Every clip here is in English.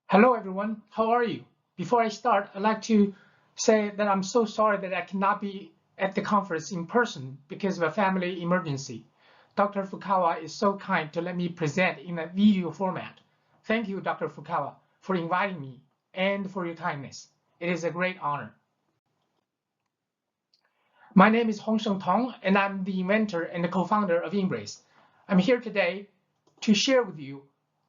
Hello everyone, how are you? Before I start, I'd like to say that I'm so sorry that I cannot be at the conference in person because of a family emergency. Dr. Fukawa is so kind to let me present in a video format. Thank you, Dr. Fukawa, for inviting me and for your kindness. It is a great honor. My name is Hongsheng Tong, and I'm the inventor and the co-founder of InBrace. I'm here today to share with you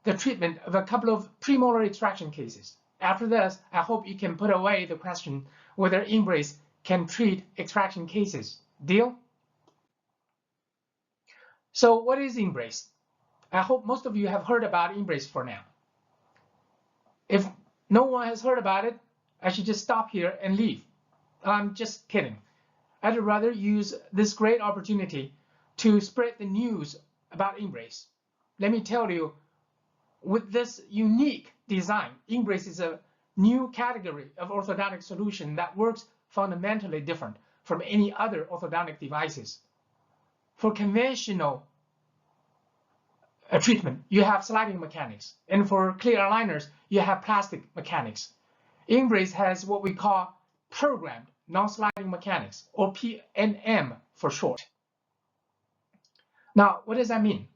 the treatment of a couple of premolar extraction cases. After this, I hope you can put away the question whether InBrace can treat extraction cases. Deal? So what is InBrace? I hope most of you have heard about InBrace for now. If no one has heard about it, I should just stop here and leave. I'm just kidding. I'd rather use this great opportunity to spread the news about InBrace. Let me tell you, with this unique design, InBrace is a new category of orthodontic solution that works fundamentally different from any other orthodontic devices. For conventional treatment, you have sliding mechanics, and for clear aligners, you have plastic mechanics. InBrace has what we call programmed non-sliding mechanics, or PNM for short. Now, what does that mean?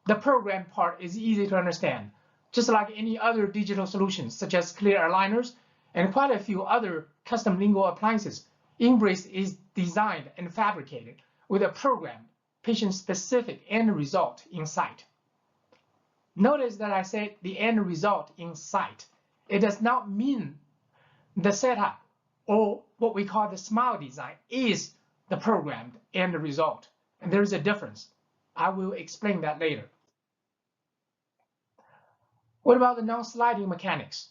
The program part is easy to understand. Just like any other digital solutions, such as clear aligners and quite a few other custom lingual appliances, InBrace is designed and fabricated with a programmed, patient-specific end result in sight. Notice that I said the end result in sight. It does not mean the setup, or what we call the smile design, is the programmed end result. And there is a difference. I will explain that later. What about the non-sliding mechanics?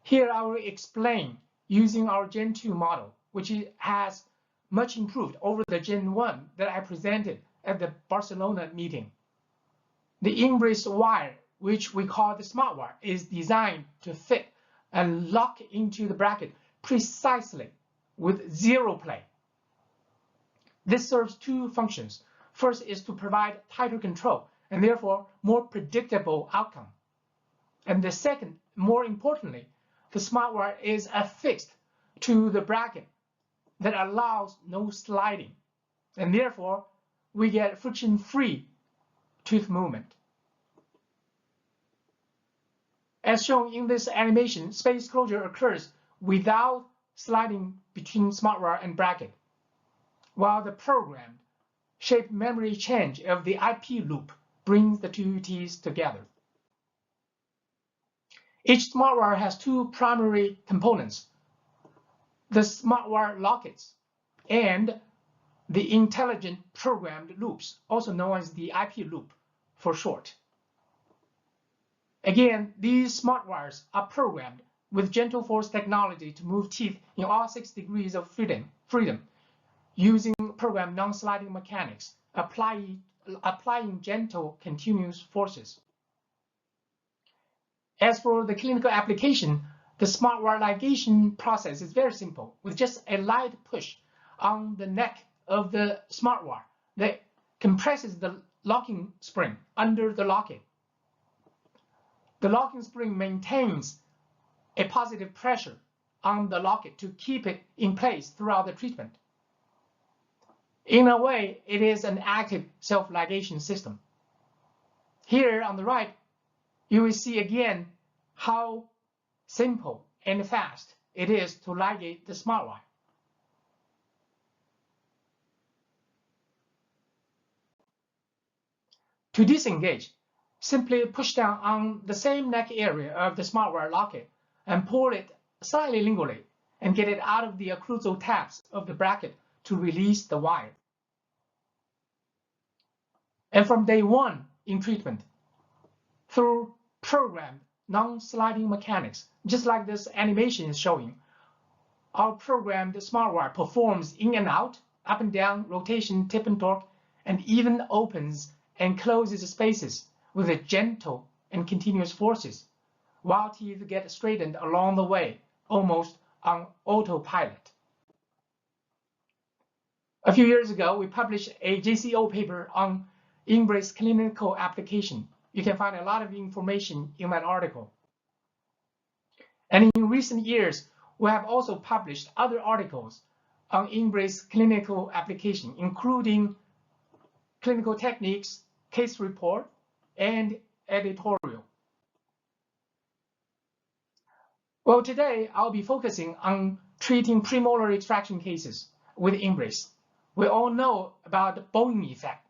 Here I will explain using our Gen 2 model, which has much improved over the Gen 1 that I presented at the Barcelona meeting. The InBrace wire, which we call the smart wire, is designed to fit and lock into the bracket precisely with zero play. This serves two functions. First is to provide tighter control and therefore more predictable outcome. And the second, more importantly, the smart wire is affixed to the bracket that allows no sliding, and therefore we get friction-free tooth movement. As shown in this animation, space closure occurs without sliding between smart wire and bracket, while the programmed shape memory change of the IP loop brings the two teeth together. Each smart wire has two primary components: the smart wire lockets and the intelligent programmed loops, also known as the IP loop for short. Again, these smart wires are programmed with gentle force technology to move teeth in all 6 degrees of freedom using programmed non-sliding mechanics, applying gentle continuous forces. As for the clinical application, the smart wire ligation process is very simple, with just a light push on the neck of the smart wire that compresses the locking spring under the locket. The locking spring maintains a positive pressure on the locket to keep it in place throughout the treatment. In a way, it is an active self-ligation system. Here on the right, you will see again how simple and fast it is to ligate the smart wire. To disengage, simply push down on the same neck area of the smart wire locket and pull it slightly lingually and get it out of the occlusal tabs of the bracket to release the wire. And from day one in treatment, through programmed non-sliding mechanics, just like this animation is showing, our programmed smart wire performs in and out, up and down, rotation, tip and torque, and even opens and closes spaces with a gentle and continuous forces, while teeth get straightened along the way, almost on autopilot. A few years ago, we published a JCO paper on InBrace clinical application. You can find a lot of information in that article. And in recent years, we have also published other articles on InBrace clinical application, including clinical techniques, case report, and editorial. Well, today I'll be focusing on treating premolar extraction cases with InBrace. We all know about the Bowing effect,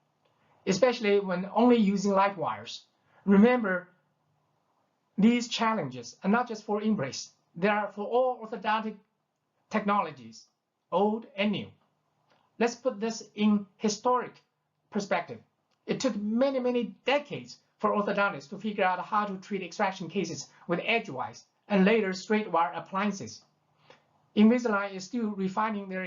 especially when only using light wires. Remember, these challenges are not just for InBrace. They are for all orthodontic technologies, old and new. Let's put this in historic perspective. It took many, many decades for orthodontists to figure out how to treat extraction cases with edgewise and later straight wire appliances. Invisalign is still refining their